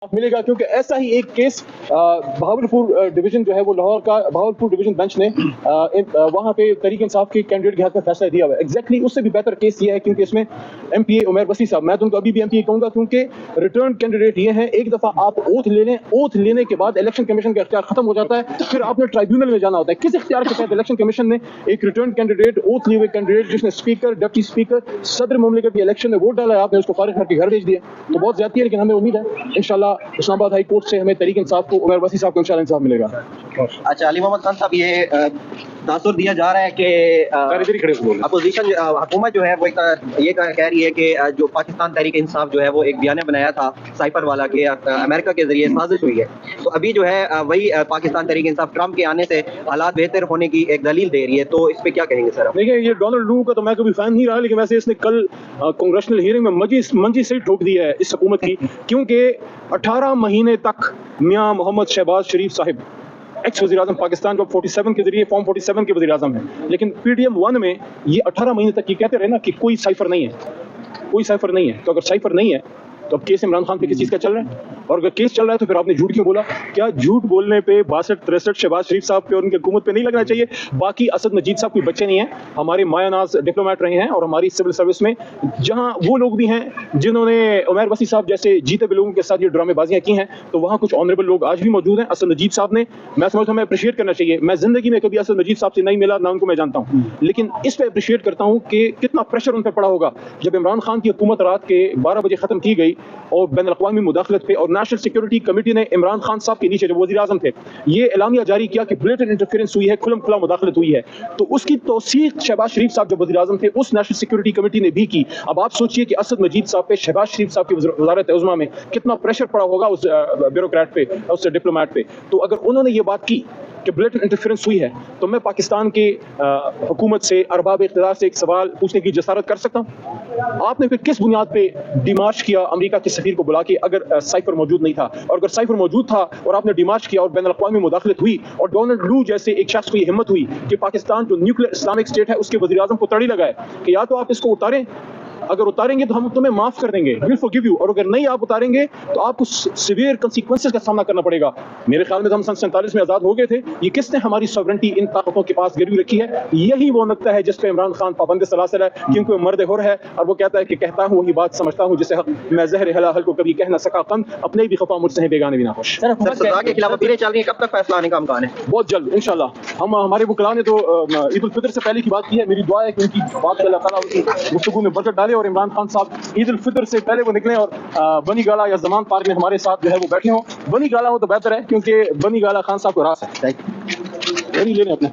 ملے گا، کیونکہ ایسا ہی ایک کیس بہاولپور ڈویژن جو ہے وہ لاہور کا بہاولپور ڈویژن بینچ نے وہاں پہ تحریک انصاف کے کینڈیڈیٹ کے حق میں فیصلہ دیا ہوا ہے. ایگزیکٹلی اس سے بھی بہتر کیس یہ ہے کیونکہ اس میں ایم پی اے عمیر وسیع صاحب، میں تو ان کو ابھی بھی ایم پی اے کہوں گا کیونکہ ریٹرن کینڈیڈیٹ یہ ہیں. ایک دفعہ آپ اوتھ لے لیں، اوتھ لینے کے بعد الیکشن کمیشن کا اختیار ختم ہو جاتا ہے، پھر آپ نے ٹرائیبیونل میں جانا ہوتا ہے. کس اختیار کے تحت الیکشن کمیشن نے ایک ریٹرن کینڈیڈیٹ، اوتھ لیے ہوئے کینڈیڈیٹ جس نے اسپیکر، ڈپٹی اسپیکر، صدر مملکت کی الیکشن میں ووٹ ڈالا ہے، آپ نے اس کو فارغ کر کے گھر بھیج دیا؟ تو بہت زیادتی ہے، لیکن ہمیں امید ہے انشاءاللہ اسلام آباد ہائی کورٹ سے ہمیں تحریک انصاف کو، عمیر وسیع صاحب کو انشاءاللہ انصاف ملے گا. اچھا، علی محمد خان صاحب، یہ تاثر دیا جا رہا ہے کہ اپوزیشن حکومت جو ہے وہ یہ کہہ رہی ہے کہ جو پاکستان تحریک انصاف جو ہے وہ ایک بیانیہ بنایا تھا سائفر والا کہ امریکہ کے ذریعے سازش ہوئی ہے، تو ابھی جو ہے وہی پاکستان تحریک انصاف ٹرمپ کے آنے سے حالات بہتر ہونے کی ایک دلیل دے رہی ہے، تو اس پہ کیا کہیں گے سر؟ دیکھیں، یہ ڈونلڈ ٹرمپ کا تو میں کبھی فین نہیں رہا، لیکن ویسے اس نے کل کانگریشنل ہیئرنگ میں منجی سے ٹھوک دی ہے اس حکومت کی، کیونکہ 18 مہینے تک میاں محمد شہباز شریف صاحب ایکس وزیر اعظم پاکستان جو 47 کے ذریعے فارم 47 کے وزیر اعظم ہیں، لیکن پی ڈی ایم 1 میں یہ 18 مہینے تک یہ کہتے رہے نا کہ کوئی سائفر نہیں ہے، کوئی سائفر نہیں ہے. تو اگر سائفر نہیں ہے تو اب کیس عمران خان پہ کس چیز کا چل رہا ہے؟ اور اگر کیس چل رہا ہے تو پھر آپ نے جھوٹ کیوں بولا؟ کیا جھوٹ بولنے پہ 62-63 شہباز شریف صاحب پہ اور ان کی حکومت پہ نہیں لگنا چاہیے؟ باقی اسد مجید صاحب کوئی بچے نہیں ہیں، ہمارے مایہ ناز ڈپلومیٹ رہے ہیں، اور ہماری سول سروس میں جہاں وہ لوگ بھی ہیں جنہوں نے عمیر وسیع صاحب جیسے جیتے ہوئے لوگوں کے ساتھ یہ ڈرامے بازیاں کی ہیں، تو وہاں کچھ آنریبل لوگ آج بھی موجود ہیں. اسد مجید صاحب نے، میں سمجھتا ہوں ہمیں اپریشیٹ کرنا چاہیے. میں زندگی میں کبھی اسد مجید صاحب سے نہیں ملا، نہ ان کو میں جانتا ہوں، لیکن اس پہ اپریشیٹ کرتا ہوں کہ کتنا پریشر ان پہ پڑا ہوگا جب عمران خان کی حکومت رات کے 12 بجے ختم کی گئی اور بین الاقوامی مداخلت پہ اور نیشنل سیکورٹی کمیٹی نے عمران خان صاحب کے نیچے جب وزیر اعظم تھے یہ اعلامیہ جاری کیا کہ بلیٹنٹ انٹرفیرنس ہوئی ہے، کھلم کھلا مداخلت ہوئی ہے، تو اس کی توثیق شہباز شریف صاحب جب وزیر اعظم تھے اس نیشنل سیکورٹی کمیٹی نے بھی کی. اب آپ سوچئے کہ اسد مجید صاحب پہ، شہباز شریف صاحب کی وزارت عظمیٰ میں کتنا پریشر پڑا ہوگا اس بیوروکریٹ پہ، اس ڈپلومیٹ پہ. تو اگر انہوں نے یہ بات کی کہ بلیٹنٹ انٹرفیرنس ہوئی ہے، تو میں پاکستان کے حکومت سے، ارباب اقتدار سے ایک سوال پوچھنے کی جسارت کر سکتا ہوں؟ آپ نے پھر کس بنیاد پہ ڈیمارچ کیا امریکہ کے سفیر کو بلا کے اگر سائفر موجود نہیں تھا؟ اور اگر سائفر موجود تھا اور آپ نے ڈیمارچ کیا اور بین الاقوامی مداخلت ہوئی اور ڈونلڈ لو جیسے ایک شخص کو یہ ہمت ہوئی کہ پاکستان جو نیوکلیر اسلامک اسٹیٹ ہے اس کے وزیر اعظم کو تڑی لگائے کہ یا تو آپ اس کو اتاریں، اگر اتاریں گے تو ہم تمہیں معاف کر دیں گے، we'll forgive you، اور اگر نہیں آپ اتاریں گے تو آپ کو سیویئر کنسیکوینسز کا سامنا کرنا پڑے گا. میرے خیال میں ہم سن 47 میں آزاد ہو گئے تھے. یہ کس نے ہماری سوورنٹی ان طاقتوں کے پاس گروی رکھی ہے؟ یہی وہ نقطہ ہے جس پہ عمران خان پابند سلاسل ہے، کیونکہ وہ مرد حر ہے اور وہ کہتا ہے کہ کہتا ہوں وہی بات سمجھتا ہوں جسے میں زہر حلال کو کبھی کہہ نہ سکا قند، اپنے بھی خفا مجھ سے ہیں بیگانے بھی نہ خوش. سزا کے خلاف اپیلیں چل رہی ہیں، کب تک فیصلہ آنے کا امکان ہے؟ بہت جلد انشاءاللہ. ہمارے وکلاء نے تو عید الفطر سے پہلے کی بات کی ہے. میری دعا ہے کہ ان کی بات اللہ تعالیٰ ان کی گفتگو میں برکت ڈالے اور عمران خان صاحب عید الفطر سے پہلے وہ نکلیں اور بنی گالا یا زمان پارک میں ہمارے ساتھ جو ہے وہ بیٹھے ہوں. بنی گالا ہو تو بہتر ہے کیونکہ بنی گالا خان صاحب کو راس ہے. لے لیں اپنے